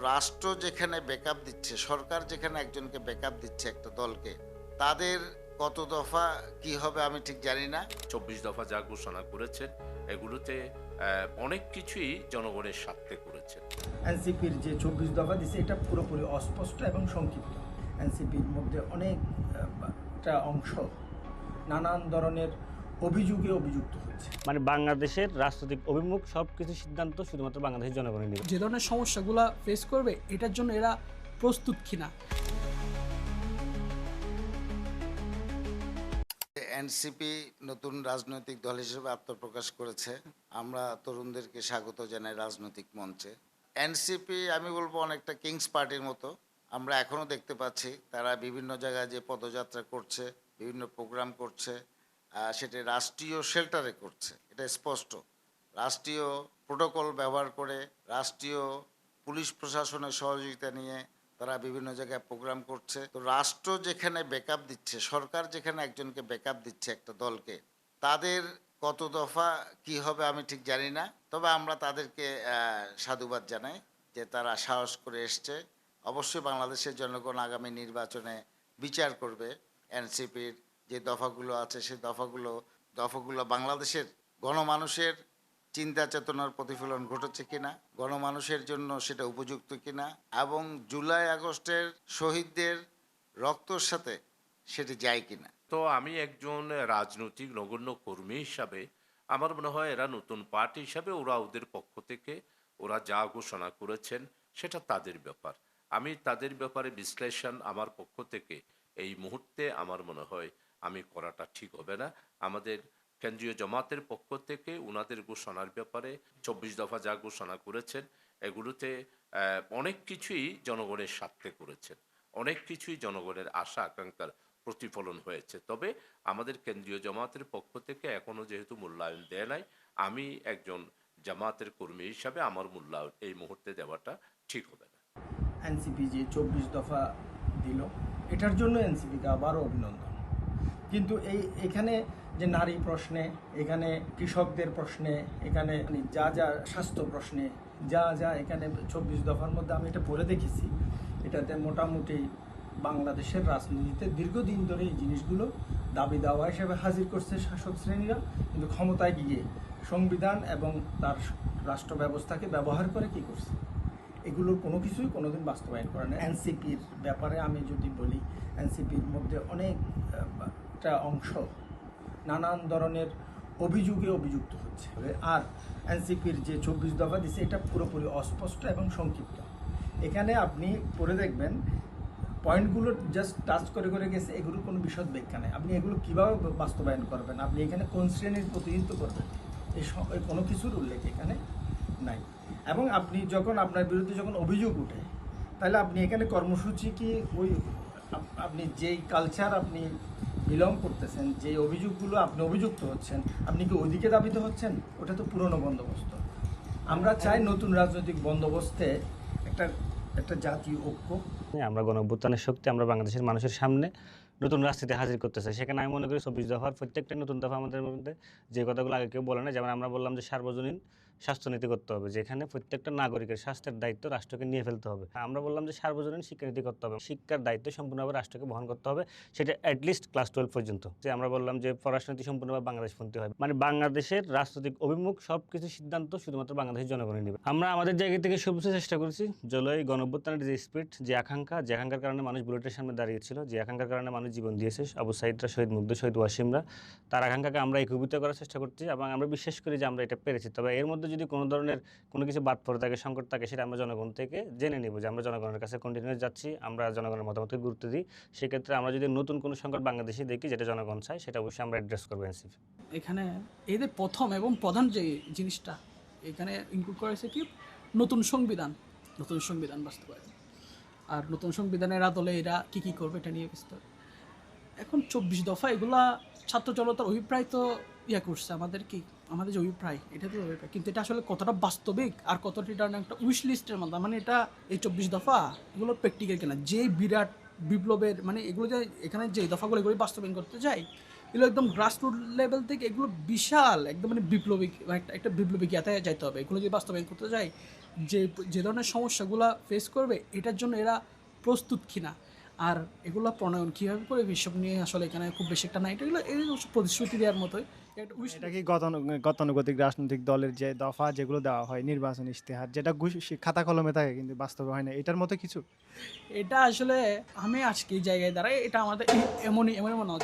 রাষ্ট্র যেখানে ব্যাকআপ দিচ্ছে, সরকার যেখানে একজনকে ব্যাকআপ দিচ্ছে একটা দলকে, তাদের কত দফা কি হবে আমি ঠিক জানি না। ২৪ দফা যা ঘোষণা করেছেন এগুলোতে অনেক কিছুই জনগণের স্বার্থে করেছেন। এনসিপির যে ২৪ দফা দিছে এটা পুরোপুরি অস্পষ্ট এবং সংক্ষিপ্ত। এনসিপির মধ্যে অনেকটা অংশ নানান ধরনের অভিযোগে অভিযুক্ত হয়েছে। মানে বাংলাদেশের রাজনৈতিক অভিমুখ সব কিছু সিদ্ধান্ত শুধুমাত্র বাংলাদেশের জনগণের নেবে। যে ধরনের সমস্যাগুলো ফেস করবে এটার জন্য এরা প্রস্তুত কিনা। এনসিপি নতুন রাজনৈতিক দল হিসেবে আত্মপ্রকাশ করেছে। আমরা তরুণদেরকে স্বাগত জানাই রাজনৈতিক মঞ্চে। এনসিপি আমি বলবো অনেকটা কিংস পার্টির মতো। আমরা এখনও দেখতে পাচ্ছি তারা বিভিন্ন জায়গায় যে পদযাত্রা করছে, বিভিন্ন প্রোগ্রাম করছে, সেটা রাষ্ট্রীয় শেল্টারে করছে, এটা স্পষ্ট। রাষ্ট্রীয় প্রোটোকল ব্যবহার করে, রাষ্ট্রীয় পুলিশ প্রশাসনের সহযোগিতা নিয়ে তারা বিভিন্ন জায়গায় প্রোগ্রাম করছে। তো রাষ্ট্র যেখানে ব্যাকআপ দিচ্ছে, সরকার যেখানে একজনকে ব্যাকআপ দিচ্ছে একটা দলকে, তাদের কত দফা কি হবে আমি ঠিক জানি না। তবে আমরা তাদেরকে সাধুবাদ জানাই যে তারা সাহস করে এসছে। অবশ্যই বাংলাদেশের জনগণ আগামী নির্বাচনে বিচার করবে এনসিপির যে দফাগুলো আছে, সেই দফাগুলো বাংলাদেশের গণমানুষের চিন্তা চেতনার প্রতিফলন ঘটেছে কিনা, গণমানুষের জন্য সেটা উপযুক্ত কিনা, এবং জুলাই আগস্টের শহীদদের রক্তর সাথে সেটি যায় কিনা। তো আমি একজন রাজনৈতিক নগণ্য কর্মী হিসাবে আমার মনে হয় এরা নতুন পার্টি হিসাবে ওদের পক্ষ থেকে ওরা যা ঘোষণা করেছেন সেটা তাদের ব্যাপার। আমি তাদের ব্যাপারে বিশ্লেষণ আমার পক্ষ থেকে এই মুহূর্তে আমার মনে হয় আমি করাটা ঠিক হবে না। আমাদের কেন্দ্রীয় জামাতের পক্ষ থেকে ওনাদের ঘোষণার ব্যাপারে ২৪ দফা যা ঘোষণা করেছেন এগুলোতে অনেক কিছুই জনগণের স্বার্থে করেছেন, অনেক কিছুই জনগণের আশা আকাঙ্ক্ষার প্রতিফলন হয়েছে। তবে আমাদের কেন্দ্রীয় জামাতের পক্ষ থেকে এখনও যেহেতু মূল্যায়ন দেয় নাই, আমি একজন জামাতের কর্মী হিসাবে আমার মূল্যায়ন এই মুহূর্তে দেওয়াটা ঠিক হবে না। এনসিপি যে ২৪ দফা দিল এটার জন্য এনসিপিকে আবারও অভিনন্দন। কিন্তু এখানে যে নারী প্রশ্নে, এখানে কৃষকদের প্রশ্নে, এখানে যা যা স্বাস্থ্য প্রশ্নে যা এখানে ২৪ দফার মধ্যে আমি এটা পড়ে দেখেছি, এটাতে মোটামুটি বাংলাদেশের রাজনীতিতে দীর্ঘদিন ধরে এই জিনিসগুলো দাবি দাওয়া হিসেবে হাজির করছে শাসক শ্রেণীরা, কিন্তু ক্ষমতায় গিয়ে সংবিধান এবং তার রাষ্ট্র ব্যবস্থাকে ব্যবহার করে কি করছে, এগুলোর কোনো কিছুই কোনোদিন বাস্তবায়ন করে না। এনসিপির ব্যাপারে আমি যদি বলি, এনসিপির মধ্যে অনেকটা অংশ নানান ধরনের অভিযোগে অভিযুক্ত হচ্ছে। আর এনসিপির যে ২৪ দফা দিছে এটা পুরোপুরি অস্পষ্ট এবং সংক্ষিপ্ত। এখানে আপনি পড়ে দেখবেন পয়েন্টগুলো জাস্ট টাচ করে করে গেছে, এগুলোর কোনো বিশদ ব্যাখ্যা নেই। আপনি এগুলো কীভাবে বাস্তবায়ন করবেন, আপনি এখানে কোন শ্রেণীর প্রতিনিধিত্ব করবেন, এই কোনো কিছুর উল্লেখ এখানে নাই। এবং আপনি যখন আপনার বিরুদ্ধে যখন অভিযোগ উঠে, তাহলে আপনি এখানে কর্মসূচি কি ওই আপনি যেই কালচার আপনি বিলং করতেছেন, যে অভিযোগগুলো আপনি অভিযুক্ত হচ্ছেন, আপনি কি ওইদিকে দাবিত হচ্ছেন? ওটা তো পুরনো বন্দোবস্ত। আমরা চাই নতুন রাজনৈতিক বন্দোবস্তে একটা জাতীয় ঐক্য। আমরা গণঅভ্যুত্থানের শক্তি আমরা বাংলাদেশের মানুষের সামনে নতুন রাজনীতি হাজির করতে চাই। সেখানে আমি মনে করি ২৪ দফার প্রত্যেকটা নতুন দফা আমাদের মধ্যে যে কথাগুলো আগে কেউ বলে না, যেমন আমরা বললাম যে সার্বজনীন স্বাস্থ্যনীতি করতে হবে, যেখানে প্রত্যেকটা নাগরিকের স্বাস্থ্যের দায়িত্ব রাষ্ট্রকে নিয়ে ফেলতে হবে। আমরা বললাম যে সার্বজনীন শিক্ষানীতি করতে হবে, শিক্ষার দায়িত্ব সম্পূর্ণভাবে রাষ্ট্রকে বহন করতে হবে, সেটা অ্যাটলিস্ট ক্লাস 12 পর্যন্ত। যে আমরা বললাম যে পররাষ্ট্রনীতি সম্পূর্ণভাবে বাংলাদেশপন্থী হয়, মানে বাংলাদেশের রাজনৈতিক অভিমুখ সব কিছু সিদ্ধান্ত শুধুমাত্র বাংলাদেশের জনগণই নেবে। আমরা আমাদের জায়গা থেকে সর্বোচ্চ চেষ্টা করেছি। জুলাই গণঅভ্যুত্থানের যে স্পিরিট, যে আকাঙ্ক্ষার কারণে মানুষ বুলেটের সামনে দাঁড়িয়েছিল, যে আকাঙ্ক্ষার কারণে মানুষ জীবন দিয়েছে, আবু সাইদরা, শহীদ মুগ্ধ, শহীদ ওয়াসিমরা, তার আকাঙ্ক্ষাকে আমরা একীভূত করার চেষ্টা করছি এবং আমরা বিশ্বাস করি যে আমরা এটা পেরেছি। তবে এর মধ্যে যদি কোনো ধরনের কোনো কিছু বাদ পড়ে থাকে, সংকট থাকে, সেটা আমরা জনগণ থেকে জেনে নিব যে আমরা জনগণের কাছে কন্টিনিউয়াস যাচ্ছি, আমরা জনগণের মতামতকে গুরুত্ব দিই। সেক্ষেত্রে আমরা যদি নতুন কোনো সংকট বাংলাদেশে দেখি যেটা জনগণ চায়, সেটা অবশ্যই আমরা অ্যাড্রেস করবো এনসিপি। এখানে এদের প্রথম এবং প্রধান যে জিনিসটা এখানে ইনক্লুড করা হয়েছে কি, নতুন সংবিধান বাস্তবায়ন। আর নতুন সংবিধানের আদলে এরা কী করবে এটা নিয়ে বিস্তার। এখন ২৪ দফা এগুলা ছাত্র জনতার অভিপ্রায় তো করছে, আমাদের যে অভিপ্রায়, এটা তো অভিপ্রায়, কিন্তু এটা আসলে কতটা বাস্তবিক আর কতটা এটা একটা উইশ লিস্টের মধ্যে, মানে এটা এই ২৪ দফা এগুলো প্র্যাকটিক্যাল কিনা, যে বিরাট বিপ্লবের মানে এগুলো যে এখানে যে দফাগুলো এগুলো বাস্তবায়ন করতে যায়, এগুলো একদম গ্রাসরুট লেভেল থেকে এগুলো বিশাল একদম মানে বিপ্লবী একটা বিপ্লবী জ্ঞাতায় যাইতে হবে। এগুলো যদি বাস্তবায়ন করতে যায় যে যে ধরনের সমস্যাগুলো ফেস করবে এটার জন্য এরা প্রস্তুত কিনা আর এগুলো প্রণয়ন কীভাবে করে এসব নিয়ে আসলে এখানে খুব বেশি একটা নাই এগুলো এই প্রতিশ্রুতি দেওয়ার মতোই একটা wish এটা কি গতানুগতিক রাজনৈতিক দলের যে দফা যেগুলো দেওয়া হয় নির্বাচন ইশতেহার যেটা খাতা কলমে থাকে কিন্তু বাস্তবে হয় না, এটার মতো কিছু? এটা আসলে আমি আজকে এই জায়গায় দাঁড়াই এটা আমাদের এমনই মনে হচ্ছে